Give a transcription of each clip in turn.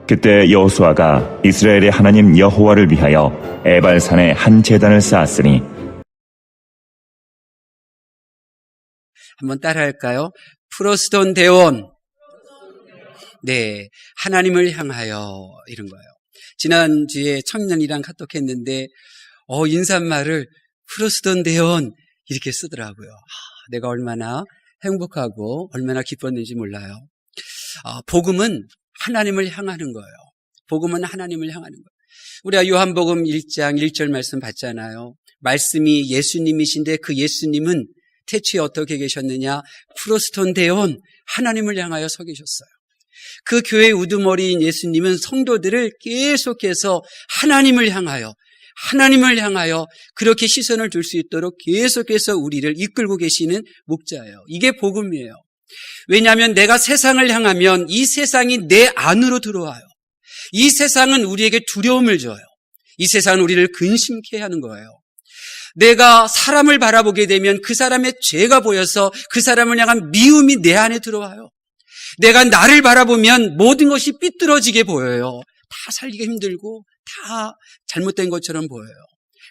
그때 여호수아가 이스라엘의 하나님 여호와를 위하여 에발산에 한 제단을 쌓았으니. 한번 따라할까요? 프로스돈 데온. 네, 하나님을 향하여, 이런 거예요. 지난주에 청년이랑 카톡했는데 인사말을 프로스돈 데온 이렇게 쓰더라고요. 내가 얼마나 행복하고 얼마나 기뻤는지 몰라요. 복음은 하나님을 향하는 거예요. 복음은 하나님을 향하는 거예요. 우리가 요한복음 1장 1절 말씀 봤잖아요. 말씀이 예수님이신데 그 예수님은 태초에 어떻게 계셨느냐? 프로스톤 데온, 하나님을 향하여 서 계셨어요. 그 교회의 우두머리인 예수님은 성도들을 계속해서 하나님을 향하여 그렇게 시선을 둘 수 있도록 계속해서 우리를 이끌고 계시는 목자예요. 이게 복음이에요. 왜냐하면 내가 세상을 향하면 이 세상이 내 안으로 들어와요. 이 세상은 우리에게 두려움을 줘요. 이 세상은 우리를 근심케 하는 거예요. 내가 사람을 바라보게 되면 그 사람의 죄가 보여서 그 사람을 향한 미움이 내 안에 들어와요. 내가 나를 바라보면 모든 것이 삐뚤어지게 보여요. 다 살기가 힘들고 다 잘못된 것처럼 보여요.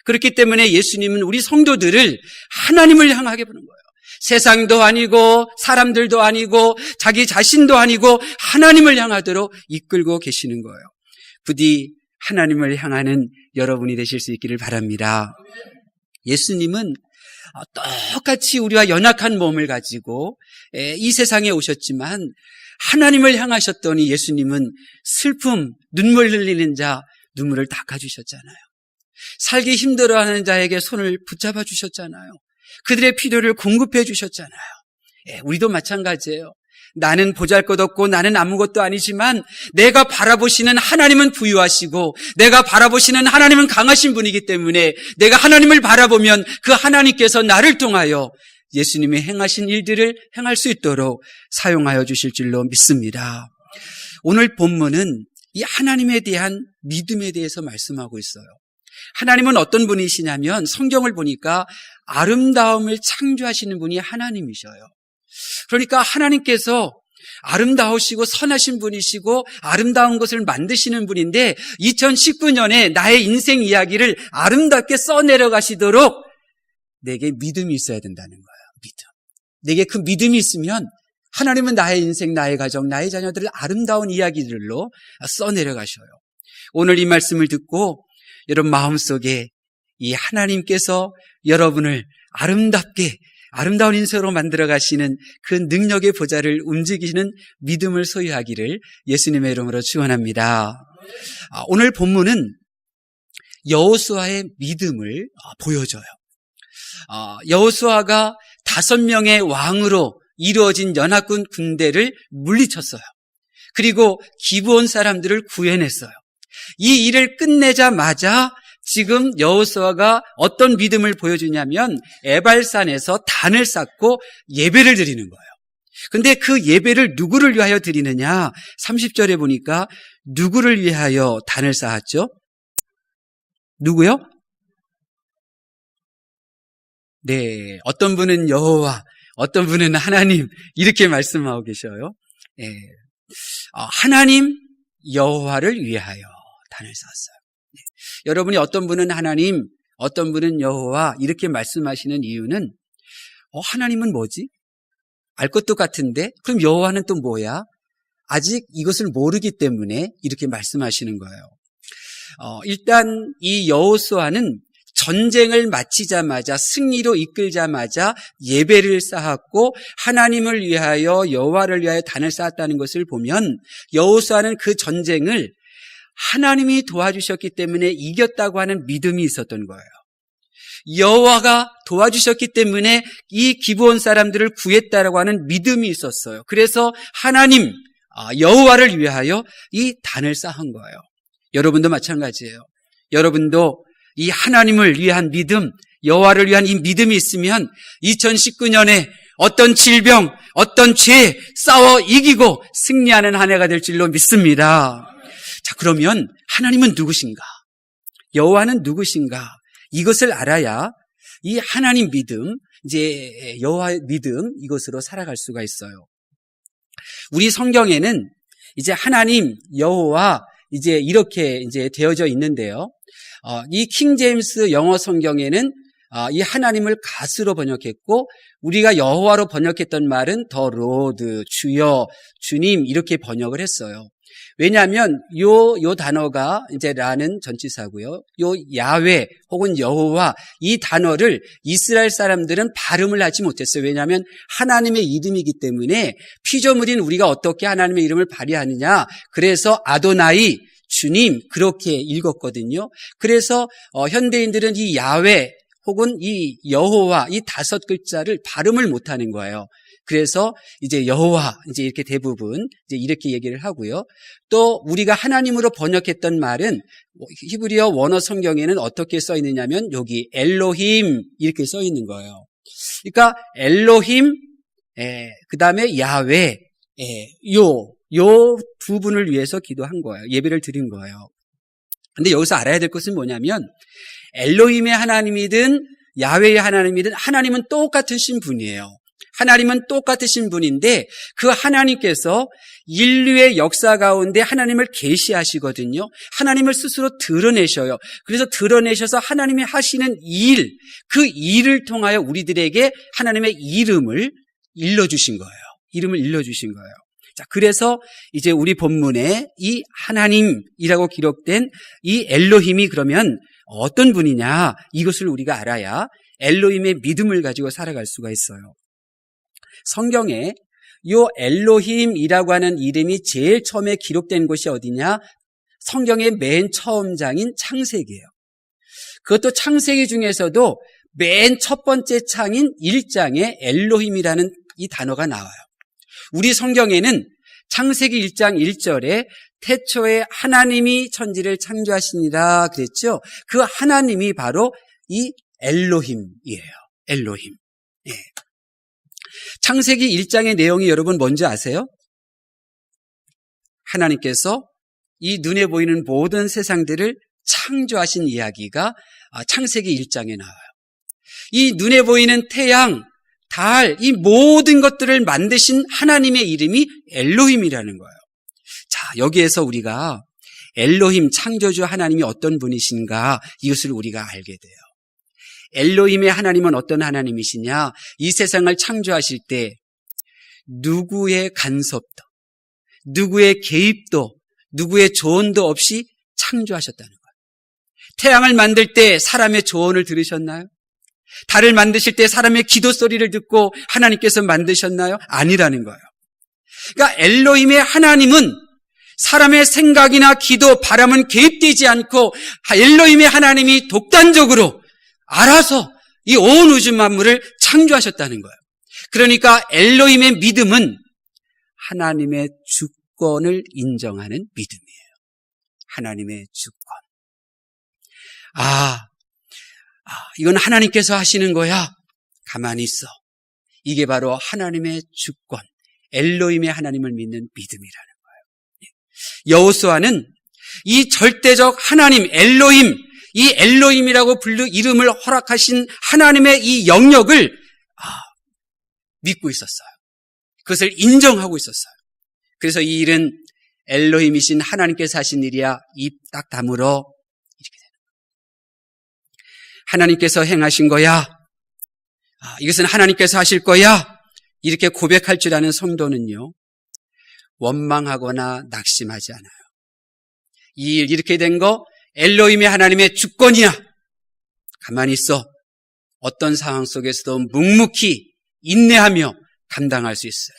그렇기 때문에 예수님은 우리 성도들을 하나님을 향하게 보는 거예요. 세상도 아니고 사람들도 아니고 자기 자신도 아니고 하나님을 향하도록 이끌고 계시는 거예요. 부디 하나님을 향하는 여러분이 되실 수 있기를 바랍니다. 예수님은 똑같이 우리와 연약한 몸을 가지고 이 세상에 오셨지만 하나님을 향하셨더니 예수님은 슬픔, 눈물 흘리는 자 눈물을 닦아주셨잖아요. 살기 힘들어하는 자에게 손을 붙잡아 주셨잖아요. 그들의 필요를 공급해 주셨잖아요. 우리도 마찬가지예요. 나는 보잘것없고 나는 아무것도 아니지만 내가 바라보시는 하나님은 부유하시고 내가 바라보시는 하나님은 강하신 분이기 때문에 내가 하나님을 바라보면 그 하나님께서 나를 통하여 예수님이 행하신 일들을 행할 수 있도록 사용하여 주실 줄로 믿습니다. 오늘 본문은 이 하나님에 대한 믿음에 대해서 말씀하고 있어요. 하나님은 어떤 분이시냐면 성경을 보니까 아름다움을 창조하시는 분이 하나님이셔요. 그러니까 하나님께서 아름다우시고 선하신 분이시고 아름다운 것을 만드시는 분인데 2019년에 나의 인생 이야기를 아름답게 써내려 가시도록 내게 믿음이 있어야 된다는 거예요. 믿음. 내게 그 믿음이 있으면 하나님은 나의 인생, 나의 가정, 나의 자녀들을 아름다운 이야기들로 써내려 가셔요. 오늘 이 말씀을 듣고 여러분 마음속에 이 하나님께서 여러분을 아름다운 인생으로 만들어 가시는 그 능력의 보좌를 움직이시는 믿음을 소유하기를 예수님의 이름으로 축원합니다. 오늘 본문은 여호수아의 믿음을 보여줘요. 여호수아가 5명의 왕으로 이루어진 연합군 군대를 물리쳤어요. 그리고 기브온 사람들을 구해냈어요. 이 일을 끝내자마자 지금 여호수아가 어떤 믿음을 보여주냐면 에발산에서 단을 쌓고 예배를 드리는 거예요. 근데 그 예배를 누구를 위하여 드리느냐? 30절에 보니까 누구를 위하여 단을 쌓았죠? 누구요? 네, 어떤 분은 여호와, 어떤 분은 하나님 이렇게 말씀하고 계셔요. 네. 하나님 여호와를 위하여 단을 쌓았어요. 네. 여러분이 어떤 분은 하나님, 어떤 분은 여호와 이렇게 말씀하시는 이유는 하나님은 뭐지? 알 것도 같은데 그럼 여호와는 또 뭐야? 아직 이것을 모르기 때문에 이렇게 말씀하시는 거예요. 일단 이 여호수아는 전쟁을 마치자마자 승리로 이끌자마자 예배를 쌓았고 하나님을 위하여 여호와를 위하여 단을 쌓았다는 것을 보면 여호수아는 그 전쟁을 하나님이 도와주셨기 때문에 이겼다고 하는 믿음이 있었던 거예요. 여호와가 도와주셨기 때문에 이 기브온 사람들을 구했다라고 하는 믿음이 있었어요. 그래서 하나님 여호와를 위하여 이 단을 쌓은 거예요. 여러분도 마찬가지예요. 여러분도 이 하나님을 위한 믿음, 여호와를 위한 이 믿음이 있으면 2019년에 어떤 질병, 어떤 죄 싸워 이기고 승리하는 한 해가 될 줄로 믿습니다. 자, 그러면 하나님은 누구신가? 여호와는 누구신가? 이것을 알아야 이 하나님 믿음, 이제 여호와의 믿음 이것으로 살아갈 수가 있어요. 우리 성경에는 이제 하나님 여호와 이제 이렇게 이제 되어져 있는데요. 이 킹제임스 영어 성경에는 이 하나님을 갓으로 번역했고, 우리가 여호와로 번역했던 말은 더 로드, 주여, 주님 이렇게 번역을 했어요. 왜냐하면 요 단어가 이제 라는 전치사고요. 요 야훼 혹은 여호와 이 단어를 이스라엘 사람들은 발음을 하지 못했어요. 왜냐하면 하나님의 이름이기 때문에 피조물인 우리가 어떻게 하나님의 이름을 발휘하느냐. 그래서 아도나이, 주님 그렇게 읽었거든요. 그래서 현대인들은 이 야훼 혹은 이 여호와 이 5글자를 발음을 못하는 거예요. 그래서 이제 여호와 이제 이렇게 대부분 이제 이렇게 얘기를 하고요. 또 우리가 하나님으로 번역했던 말은 히브리어 원어 성경에는 어떻게 써 있느냐면 여기 엘로힘 이렇게 써 있는 거예요. 그러니까 엘로힘, 그다음에 야훼, 요 두 분을 위해서 기도한 거예요. 예배를 드린 거예요. 근데 여기서 알아야 될 것은 뭐냐면 엘로힘의 하나님이든 야훼의 하나님이든 하나님은 똑같으신 분이에요. 하나님은 똑같으신 분인데 그 하나님께서 인류의 역사 가운데 하나님을 계시하시거든요. 하나님을 스스로 드러내셔요. 그래서 드러내셔서 하나님이 하시는 일, 그 일을 통하여 우리들에게 하나님의 이름을 일러주신 거예요. 이름을 일러주신 거예요. 자, 그래서 이제 우리 본문에 이 하나님이라고 기록된 이 엘로힘이 그러면 어떤 분이냐, 이것을 우리가 알아야 엘로힘의 믿음을 가지고 살아갈 수가 있어요. 성경에 요 엘로힘이라고 하는 이름이 제일 처음에 기록된 곳이 어디냐? 성경의 맨 처음 장인 창세기예요. 그것도 창세기 중에서도 맨 첫 번째 창인 1장에 엘로힘이라는 이 단어가 나와요. 우리 성경에는 창세기 1장 1절에 태초에 하나님이 천지를 창조하시니라 그랬죠. 그 하나님이 바로 이 엘로힘이에요. 엘로힘. 예. 창세기 1장의 내용이 여러분 뭔지 아세요? 하나님께서 이 눈에 보이는 모든 세상들을 창조하신 이야기가 창세기 1장에 나와요. 이 눈에 보이는 태양, 달, 이 모든 것들을 만드신 하나님의 이름이 엘로힘이라는 거예요. 자, 여기에서 우리가 엘로힘 창조주 하나님이 어떤 분이신가 이것을 우리가 알게 돼요. 엘로힘의 하나님은 어떤 하나님이시냐? 이 세상을 창조하실 때 누구의 간섭도, 누구의 개입도, 누구의 조언도 없이 창조하셨다는 거예요. 태양을 만들 때 사람의 조언을 들으셨나요? 달을 만드실 때 사람의 기도 소리를 듣고 하나님께서 만드셨나요? 아니라는 거예요. 그러니까 엘로힘의 하나님은 사람의 생각이나 기도, 바람은 개입되지 않고 엘로힘의 하나님이 독단적으로 알아서 이 온 우주 만물을 창조하셨다는 거예요. 그러니까 엘로힘의 믿음은 하나님의 주권을 인정하는 믿음이에요. 하나님의 주권. 이건 하나님께서 하시는 거야. 가만히 있어. 이게 바로 하나님의 주권, 엘로힘의 하나님을 믿는 믿음이라는 거예요. 여호수아는 이 절대적 하나님, 엘로힘, 이 엘로힘이라고 이름을 허락하신 하나님의 이 영역을 믿고 있었어요. 그것을 인정하고 있었어요. 그래서 이 일은 엘로힘이신 하나님께서 하신 일이야. 입 딱 다물어. 이렇게 되는 거예요. 하나님께서 행하신 거야. 이것은 하나님께서 하실 거야. 이렇게 고백할 줄 아는 성도는요, 원망하거나 낙심하지 않아요. 이 일 이렇게 된 거 엘로힘의 하나님의 주권이야. 가만히 있어. 어떤 상황 속에서도 묵묵히 인내하며 감당할 수 있어요.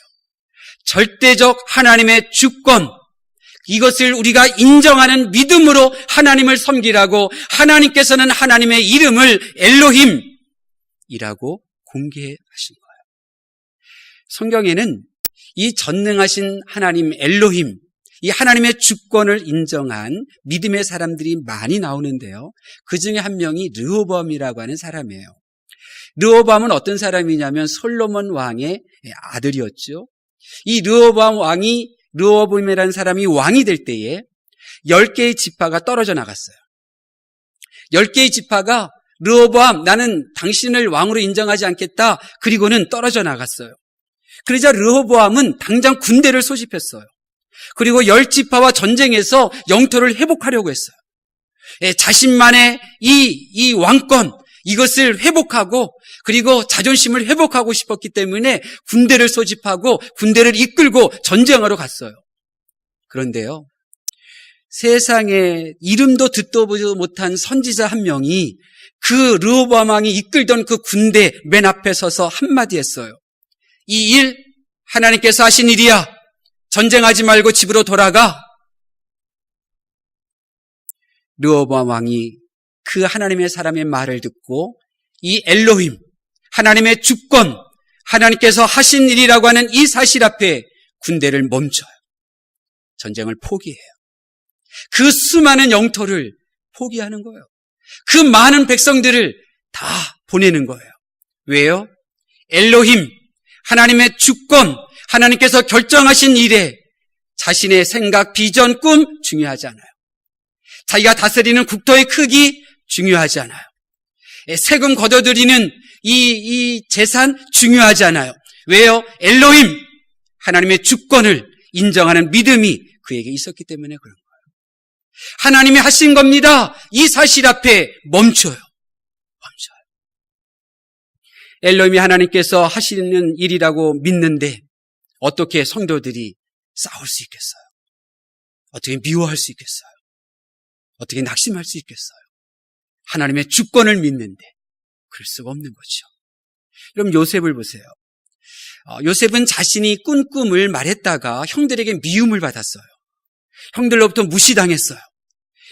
절대적 하나님의 주권, 이것을 우리가 인정하는 믿음으로 하나님을 섬기라고 하나님께서는 하나님의 이름을 엘로힘이라고 공개하신 거예요. 성경에는 이 전능하신 하나님 엘로힘, 이 하나님의 주권을 인정한 믿음의 사람들이 많이 나오는데요. 그 중에 한 명이 르호보암이라고 하는 사람이에요. 르호보암은 어떤 사람이냐면 솔로몬 왕의 아들이었죠. 이 르호보암 왕이, 르호보암이라는 사람이 왕이 될 때에 10개의 지파가 떨어져 나갔어요. 10개의 지파가 르호보암, 나는 당신을 왕으로 인정하지 않겠다. 그리고는 떨어져 나갔어요. 그러자 르호보암은 당장 군대를 소집했어요. 그리고 10지파와 전쟁에서 영토를 회복하려고 했어요. 자신만의 이 왕권, 이것을 회복하고 그리고 자존심을 회복하고 싶었기 때문에 군대를 소집하고 군대를 이끌고 전쟁하러 갔어요. 그런데요, 세상에 이름도 듣도 보지도 못한 선지자 한 명이 그 르호보암 왕이 이끌던 그 군대 맨 앞에 서서 한마디 했어요. 이 일 하나님께서 하신 일이야. 전쟁하지 말고 집으로 돌아가. 르호보암 왕이 그 하나님의 사람의 말을 듣고 이 엘로힘, 하나님의 주권, 하나님께서 하신 일이라고 하는 이 사실 앞에 군대를 멈춰요. 전쟁을 포기해요. 그 수많은 영토를 포기하는 거예요. 그 많은 백성들을 다 보내는 거예요. 왜요? 엘로힘, 하나님의 주권, 하나님께서 결정하신 일에 자신의 생각, 비전, 꿈 중요하지 않아요. 자기가 다스리는 국토의 크기 중요하지 않아요. 세금 걷어들이는 이 재산 중요하지 않아요. 왜요? 엘로힘, 하나님의 주권을 인정하는 믿음이 그에게 있었기 때문에 그런 거예요. 하나님이 하신 겁니다. 이 사실 앞에 멈춰요. 엘로힘이 하나님께서 하시는 일이라고 믿는데 어떻게 성도들이 싸울 수 있겠어요? 어떻게 미워할 수 있겠어요? 어떻게 낙심할 수 있겠어요? 하나님의 주권을 믿는데 그럴 수가 없는 거죠. 그럼 요셉을 보세요. 요셉은 자신이 꾼 꿈을 말했다가 형들에게 미움을 받았어요. 형들로부터 무시당했어요.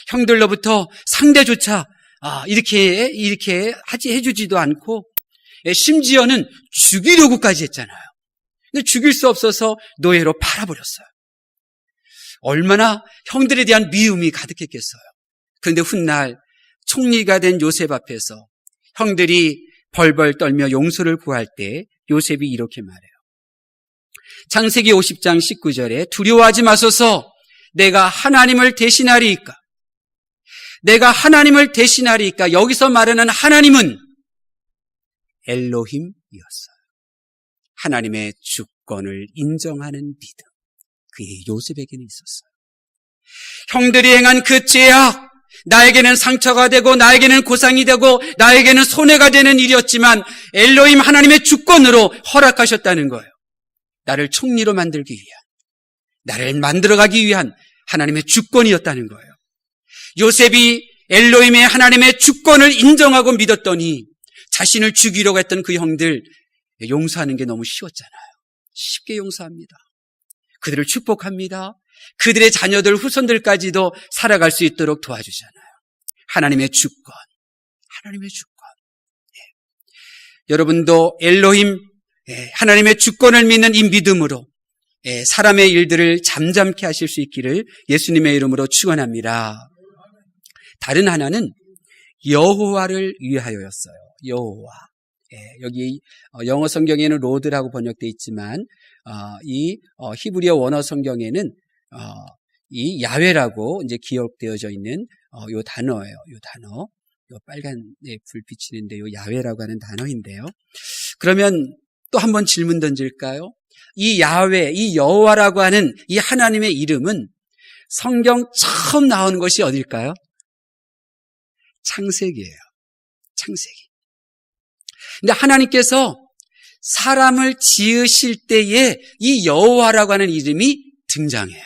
형들로부터 상대조차 이렇게 해주지도 않고 심지어는 죽이려고까지 했잖아요. 근데 죽일 수 없어서 노예로 팔아버렸어요. 얼마나 형들에 대한 미움이 가득했겠어요. 그런데 훗날 총리가 된 요셉 앞에서 형들이 벌벌 떨며 용서를 구할 때 요셉이 이렇게 말해요. 창세기 50장 19절에 두려워하지 마소서 내가 하나님을 대신하리이까. 내가 하나님을 대신하리이까. 여기서 말하는 하나님은 엘로힘이었어요. 하나님의 주권을 인정하는 믿음. 그게 요셉에게는 있었어요. 형들이 행한 그 죄악, 나에게는 상처가 되고 나에게는 고상이 되고 나에게는 손해가 되는 일이었지만 엘로힘 하나님의 주권으로 허락하셨다는 거예요. 나를 총리로 만들기 위한, 나를 만들어가기 위한 하나님의 주권이었다는 거예요. 요셉이 엘로힘의 하나님의 주권을 인정하고 믿었더니 자신을 죽이려고 했던 그 형들 용서하는 게 너무 쉬웠잖아요. 쉽게 용서합니다. 그들을 축복합니다. 그들의 자녀들, 후손들까지도 살아갈 수 있도록 도와주잖아요. 하나님의 주권, 하나님의 주권. 여러분도 엘로힘, 하나님의 주권을 믿는 이 믿음으로 사람의 일들을 잠잠케 하실 수 있기를 예수님의 이름으로 축원합니다. 다른 하나는 여호와를 위하여였어요. 여호와. 여기 영어 성경에는 로드라고 번역되어 있지만 이 히브리어 원어 성경에는 이 야훼라고 이제 기억되어져 있는 요 단어예요. 요 단어. 요 빨간 불 비치는데 요 야훼라고 하는 단어인데요. 그러면 또 한번 질문 던질까요? 이 야훼, 이 여호와라고 하는 이 하나님의 이름은 성경 처음 나오는 것이 어딜까요? 창세기예요. 창세기. 근데 하나님께서 사람을 지으실 때에 이 여호와라고 하는 이름이 등장해요.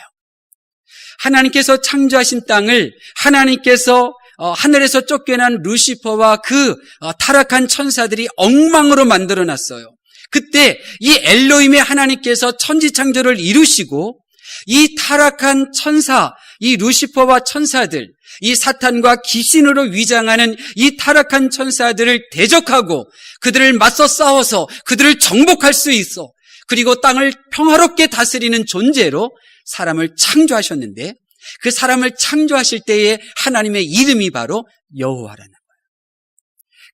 하나님께서 창조하신 땅을 하나님께서 하늘에서 쫓겨난 루시퍼와 그 타락한 천사들이 엉망으로 만들어놨어요. 그때 이 엘로힘의 하나님께서 천지창조를 이루시고 이 타락한 천사, 이 루시퍼와 천사들, 이 사탄과 귀신으로 위장하는 이 타락한 천사들을 대적하고 그들을 맞서 싸워서 그들을 정복할 수 있어. 그리고 땅을 평화롭게 다스리는 존재로 사람을 창조하셨는데 그 사람을 창조하실 때의 하나님의 이름이 바로 여호와라는 거예요.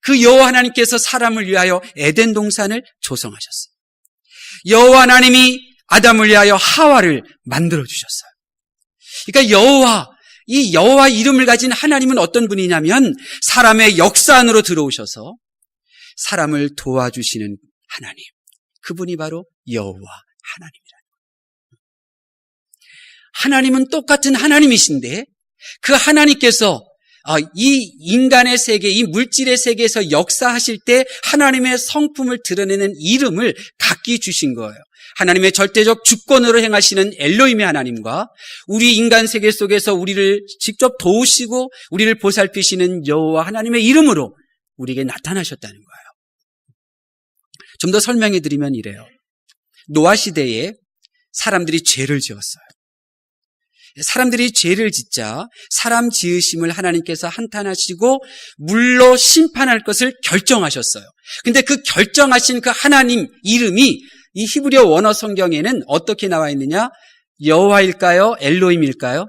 그 여호와 하나님께서 사람을 위하여 에덴 동산을 조성하셨어요. 여호와 하나님이 아담을 위하여 하와를 만들어 주셨어요. 그러니까 이 여호와 이름을 가진 하나님은 어떤 분이냐면 사람의 역사 안으로 들어오셔서 사람을 도와주시는 하나님. 그분이 바로 여호와 하나님이라는 거예요. 하나님은 똑같은 하나님이신데 그 하나님께서 이 인간의 세계, 이 물질의 세계에서 역사하실 때 하나님의 성품을 드러내는 이름을 각기 주신 거예요. 하나님의 절대적 주권으로 행하시는 엘로힘의 하나님과 우리 인간 세계 속에서 우리를 직접 도우시고 우리를 보살피시는 여호와 하나님의 이름으로 우리에게 나타나셨다는 거예요. 좀 더 설명해 드리면 이래요. 노아 시대에 사람들이 죄를 지었어요. 사람들이 죄를 짓자 사람 지으심을 하나님께서 한탄하시고 물로 심판할 것을 결정하셨어요. 근데 그 결정하신 그 하나님 이름이 이 히브리어 원어 성경에는 어떻게 나와 있느냐? 여호와일까요? 엘로힘일까요?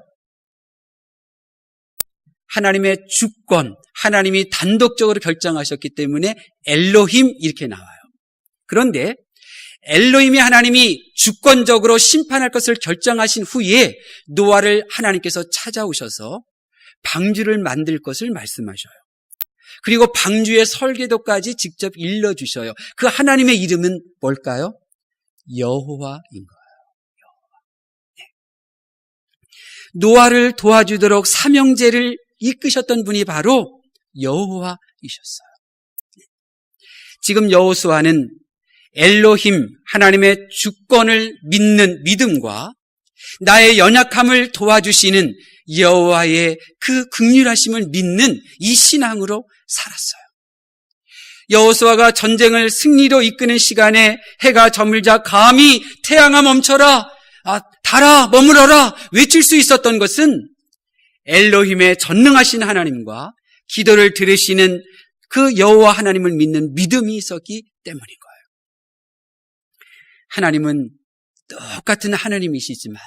하나님의 주권, 하나님이 단독적으로 결정하셨기 때문에 엘로힘 이렇게 나와요. 그런데 엘로힘이 하나님이 주권적으로 심판할 것을 결정하신 후에 노아를 하나님께서 찾아오셔서 방주를 만들 것을 말씀하셔요. 그리고 방주의 설계도까지 직접 일러주셔요. 그 하나님의 이름은 뭘까요? 여호와인 거예요. 여호와. 네. 노아를 도와주도록 삼형제를 이끄셨던 분이 바로 여호와이셨어요. 네. 지금 여호수아는 엘로힘 하나님의 주권을 믿는 믿음과 나의 연약함을 도와주시는 여호와의 그 긍휼하심을 믿는 이 신앙으로 살았어요. 여호수아가 전쟁을 승리로 이끄는 시간에 해가 저물자 감히 태양아 멈춰라, 달아 머물러라 외칠 수 있었던 것은 엘로힘의 전능하신 하나님과 기도를 들으시는 그 여호와 하나님을 믿는 믿음이 있었기 때문인 거예요. 하나님은 똑같은 하나님이시지만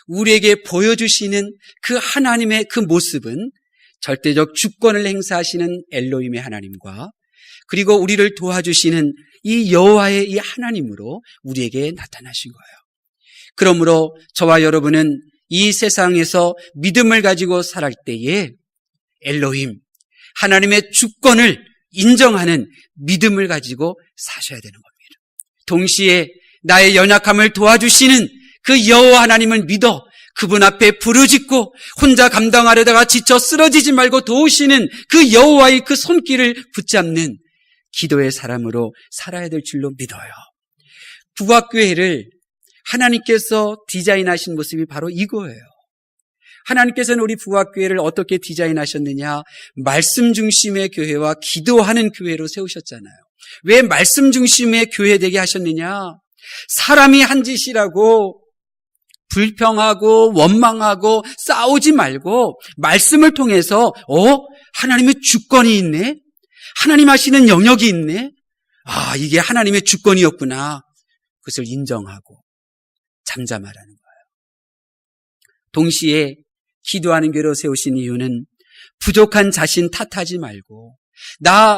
우리에게 보여주시는 그 하나님의 그 모습은 절대적 주권을 행사하시는 엘로힘의 하나님과 그리고 우리를 도와주시는 이 여호와의 이 하나님으로 우리에게 나타나신 거예요. 그러므로 저와 여러분은 이 세상에서 믿음을 가지고 살할 때에 엘로힘, 하나님의 주권을 인정하는 믿음을 가지고 사셔야 되는 겁니다. 동시에 나의 연약함을 도와주시는 그 여호와 하나님을 믿어 그분 앞에 부르짖고 혼자 감당하려다가 지쳐 쓰러지지 말고 도우시는 그 여호와의 그 손길을 붙잡는 기도의 사람으로 살아야 될 줄로 믿어요. 부각교회를 하나님께서 디자인하신 모습이 바로 이거예요. 하나님께서는 우리 부각교회를 어떻게 디자인하셨느냐? 말씀 중심의 교회와 기도하는 교회로 세우셨잖아요. 왜 말씀 중심의 교회 되게 하셨느냐? 사람이 한 짓이라고 불평하고 원망하고 싸우지 말고 말씀을 통해서 하나님의 주권이 있네? 하나님 하시는 영역이 있네? 이게 하나님의 주권이었구나. 그것을 인정하고 잠잠하라는 거예요. 동시에 기도하는 교회로 세우신 이유는 부족한 자신 탓하지 말고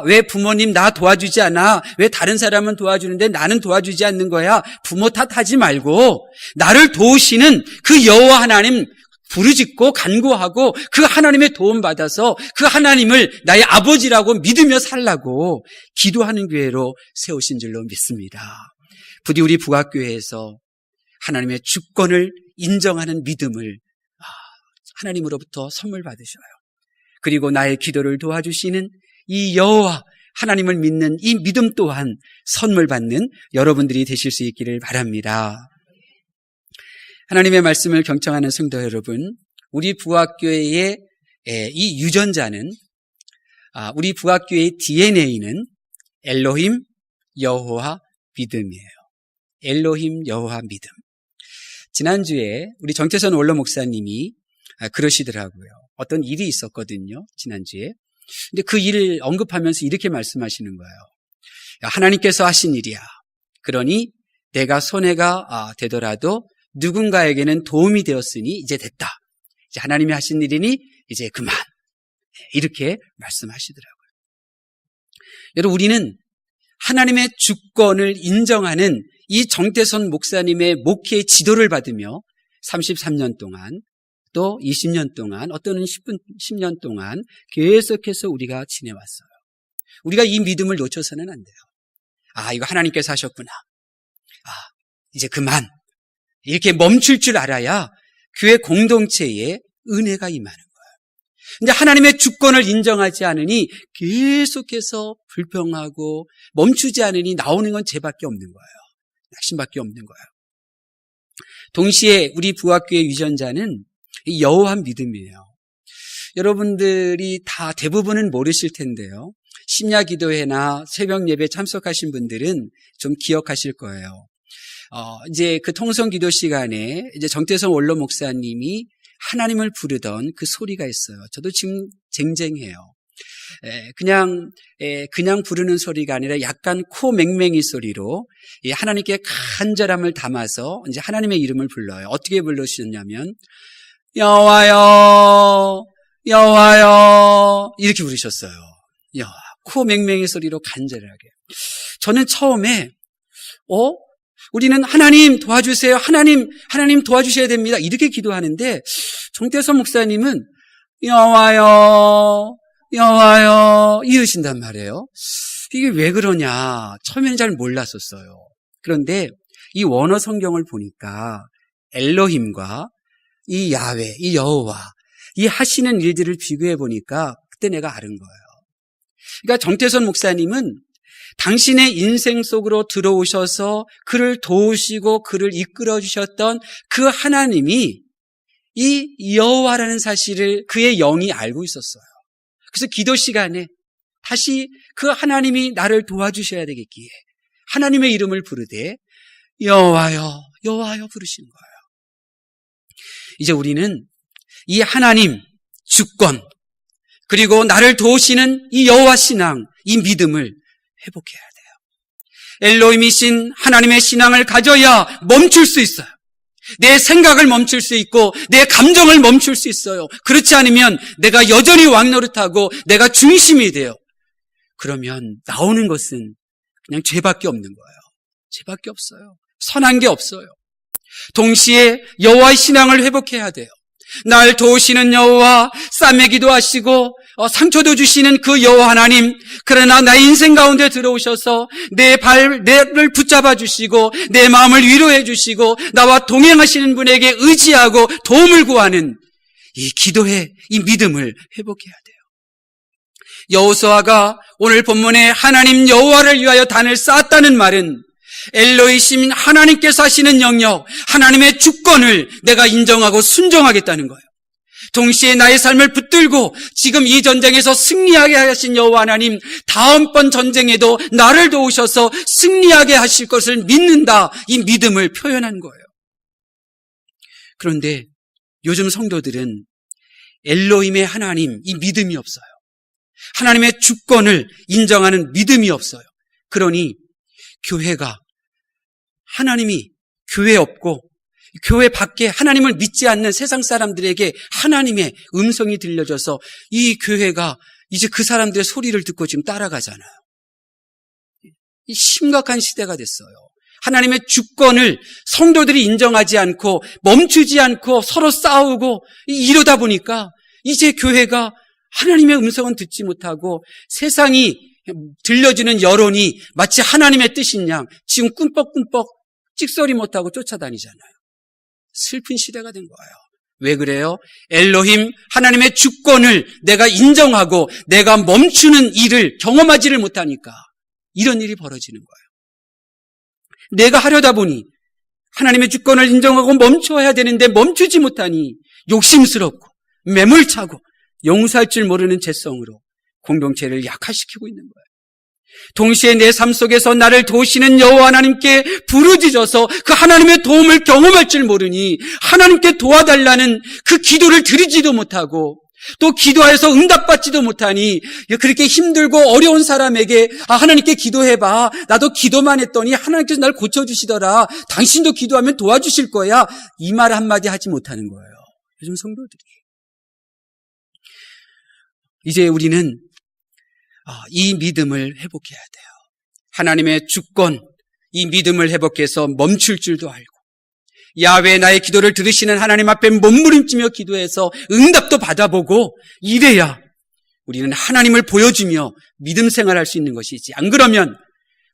왜 부모님 나 도와주지 않아? 왜 다른 사람은 도와주는데 나는 도와주지 않는 거야? 부모 탓하지 말고 나를 도우시는 그 여호와 하나님 부르짖고 간구하고 그 하나님의 도움 받아서 그 하나님을 나의 아버지라고 믿으며 살라고 기도하는 교회로 세우신 줄로 믿습니다. 부디 우리 부각교회에서 하나님의 주권을 인정하는 믿음을 하나님으로부터 선물 받으셔요. 그리고 나의 기도를 도와주시는 이 여호와 하나님을 믿는 이 믿음 또한 선물 받는 여러분들이 되실 수 있기를 바랍니다. 하나님의 말씀을 경청하는 성도 여러분, 우리 부학교회의 이 유전자는 우리 부학교회의 DNA는 엘로힘, 여호와, 믿음이에요. 엘로힘, 여호와, 믿음. 지난주에 우리 정태선 원로 목사님이 그러시더라고요. 어떤 일이 있었거든요, 지난주에. 근데 그 일을 언급하면서 이렇게 말씀하시는 거예요. 하나님께서 하신 일이야. 그러니 내가 손해가 되더라도 누군가에게는 도움이 되었으니 이제 됐다. 이제 하나님이 하신 일이니 이제 그만. 이렇게 말씀하시더라고요. 여러분, 우리는 하나님의 주권을 인정하는 이 정태선 목사님의 목회의 지도를 받으며 33년 동안 또 20년 동안 어떠는 10년 동안 계속해서 우리가 지내왔어요. 우리가 이 믿음을 놓쳐서는 안 돼요. 이거 하나님께서 하셨구나. 이제 그만. 이렇게 멈출 줄 알아야 교회 공동체에 은혜가 임하는 거예요. 근데 하나님의 주권을 인정하지 않으니 계속해서 불평하고 멈추지 않으니 나오는 건 죄밖에 없는 거예요. 낙심밖에 없는 거예요. 동시에 우리 부학교의 유전자는 여호와한 믿음이에요. 여러분들이 다 대부분은 모르실 텐데요. 심야 기도회나 새벽 예배 참석하신 분들은 좀 기억하실 거예요. 이제 그 통성 기도 시간에 이제 정태성 원로 목사님이 하나님을 부르던 그 소리가 있어요. 저도 지금 쟁쟁해요. 그냥 부르는 소리가 아니라 약간 코 맹맹이 소리로 하나님께 간절함을 담아서 이제 하나님의 이름을 불러요. 어떻게 불러주셨냐면 여호와여, 여호와여 이렇게 부르셨어요. 여호와, 코 맹맹이 소리로 간절하게. 저는 처음에 우리는 하나님 도와주세요. 하나님 도와주셔야 됩니다. 이렇게 기도하는데 정태선 목사님은 여호와여, 여호와여 이러신단 말이에요. 이게 왜 그러냐 처음에는 잘 몰랐었어요. 그런데 이 원어 성경을 보니까 엘로힘과 이 야훼, 이 여호와 이 하시는 일들을 비교해 보니까 그때 내가 아는 거예요. 그러니까 정태선 목사님은 당신의 인생 속으로 들어오셔서 그를 도우시고 그를 이끌어 주셨던 그 하나님이 이 여호와라는 사실을 그의 영이 알고 있었어요. 그래서 기도 시간에 다시 그 하나님이 나를 도와주셔야 되겠기에 하나님의 이름을 부르되 여호와여, 여호와여 부르시는 거예요. 이제 우리는 이 하나님 주권 그리고 나를 도우시는 이 여호와 신앙, 이 믿음을 회복해야 돼요. 엘로힘이신 하나님의 신앙을 가져야 멈출 수 있어요. 내 생각을 멈출 수 있고 내 감정을 멈출 수 있어요. 그렇지 않으면 내가 여전히 왕노릇하고 내가 중심이 돼요. 그러면 나오는 것은 그냥 죄밖에 없는 거예요. 죄밖에 없어요. 선한 게 없어요. 동시에 여호와의 신앙을 회복해야 돼요. 날 도우시는 여호와, 싸매기도 하시고 상처도 주시는 그 여호와 하나님, 그러나 나의 인생 가운데 들어오셔서 내를 붙잡아 주시고 내 마음을 위로해 주시고 나와 동행하시는 분에게 의지하고 도움을 구하는 이 기도의 이 믿음을 회복해야 돼요. 여호수아가 오늘 본문에 하나님 여호와를 위하여 단을 쌓았다는 말은 엘로히심 하나님께서 하시는 영역, 하나님의 주권을 내가 인정하고 순종하겠다는 거예요. 동시에 나의 삶을 붙들고 지금 이 전쟁에서 승리하게 하신 여호와 하나님, 다음번 전쟁에도 나를 도우셔서 승리하게 하실 것을 믿는다, 이 믿음을 표현한 거예요. 그런데 요즘 성도들은 엘로힘의 하나님, 이 믿음이 없어요. 하나님의 주권을 인정하는 믿음이 없어요. 그러니 교회가, 하나님이 교회 없고 교회 밖에 하나님을 믿지 않는 세상 사람들에게 하나님의 음성이 들려져서 이 교회가 이제 그 사람들의 소리를 듣고 지금 따라가잖아요. 이 심각한 시대가 됐어요. 하나님의 주권을 성도들이 인정하지 않고 멈추지 않고 서로 싸우고 이러다 보니까 이제 교회가 하나님의 음성은 듣지 못하고 세상이 들려주는 여론이 마치 하나님의 뜻인 양 지금 꿈뻑꿈뻑 찍소리 못하고 쫓아다니잖아요. 슬픈 시대가 된 거예요. 왜 그래요? 엘로힘 하나님의 주권을 내가 인정하고 내가 멈추는 일을 경험하지를 못하니까 이런 일이 벌어지는 거예요. 내가 하려다 보니 하나님의 주권을 인정하고 멈춰야 되는데 멈추지 못하니 욕심스럽고 매몰차고 용서할 줄 모르는 죄성으로 공동체를 약화시키고 있는 거예요. 동시에 내 삶 속에서 나를 도우시는 여호와 하나님께 부르짖어서 그 하나님의 도움을 경험할 줄 모르니 하나님께 도와달라는 그 기도를 드리지도 못하고 또 기도하여서 응답받지도 못하니 그렇게 힘들고 어려운 사람에게 하나님께 기도해봐. 나도 기도만 했더니 하나님께서 날 고쳐주시더라. 당신도 기도하면 도와주실 거야. 이 말 한마디 하지 못하는 거예요. 요즘 성도들이. 이제 우리는 이 믿음을 회복해야 돼요. 하나님의 주권, 이 믿음을 회복해서 멈출 줄도 알고 야훼 나의 기도를 들으시는 하나님 앞에 몸부림치며 기도해서 응답도 받아보고 이래야 우리는 하나님을 보여주며 믿음 생활할 수 있는 것이지. 안 그러면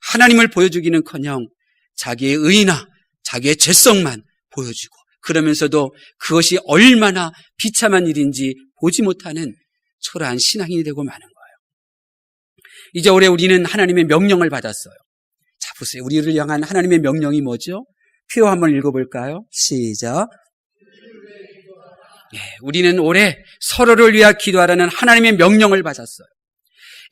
하나님을 보여주기는커녕 자기의 의나 자기의 죄성만 보여주고 그러면서도 그것이 얼마나 비참한 일인지 보지 못하는 초라한 신앙인이 되고 마는 거예요. 이제 올해 우리는 하나님의 명령을 받았어요. 자, 보세요. 우리를 향한 하나님의 명령이 뭐죠? 표어 한번 읽어볼까요? 시작. 우리는 올해 서로를 위하여 기도하라는 하나님의 명령을 받았어요.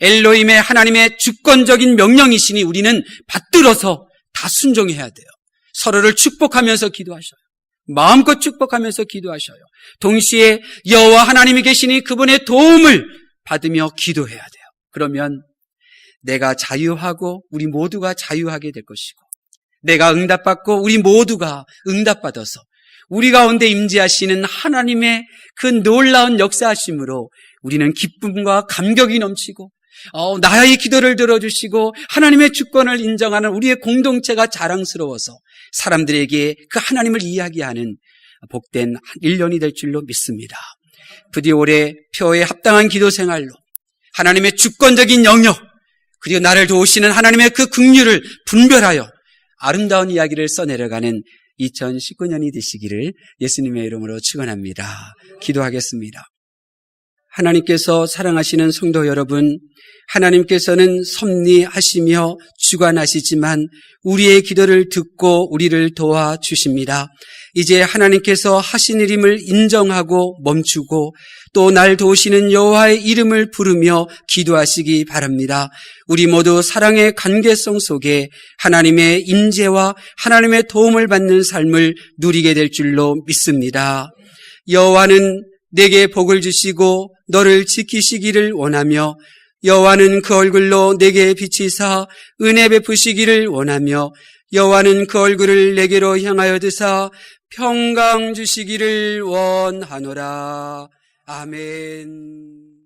엘로힘의 하나님의 주권적인 명령이시니 우리는 받들어서 다 순종해야 돼요. 서로를 축복하면서 기도하셔요. 마음껏 축복하면서 기도하셔요. 동시에 여호와 하나님이 계시니 그분의 도움을 받으며 기도해야 돼요. 그러면 내가 자유하고 우리 모두가 자유하게 될 것이고, 내가 응답받고 우리 모두가 응답받아서 우리 가운데 임재하시는 하나님의 그 놀라운 역사하심으로 우리는 기쁨과 감격이 넘치고 나의 기도를 들어주시고 하나님의 주권을 인정하는 우리의 공동체가 자랑스러워서 사람들에게 그 하나님을 이야기하는 복된 1년이 될 줄로 믿습니다. 부디 올해 표에 합당한 기도 생활로 하나님의 주권적인 영역, 그리고 나를 도우시는 하나님의 그 긍휼을 분별하여 아름다운 이야기를 써내려가는 2019년이 되시기를 예수님의 이름으로 축원합니다. 기도하겠습니다. 하나님께서 사랑하시는 성도 여러분, 하나님께서는 섭리하시며 주관하시지만 우리의 기도를 듣고 우리를 도와주십니다. 이제 하나님께서 하신 일임을 인정하고 멈추고 또 날 도우시는 여호와의 이름을 부르며 기도하시기 바랍니다. 우리 모두 사랑의 관계성 속에 하나님의 임재와 하나님의 도움을 받는 삶을 누리게 될 줄로 믿습니다. 여호와는 내게 복을 주시고 너를 지키시기를 원하며 여호와는 그 얼굴로 내게 비치사 은혜 베푸시기를 원하며 여호와는 그 얼굴을 내게로 향하여 드사 평강 주시기를 원하노라. 아멘.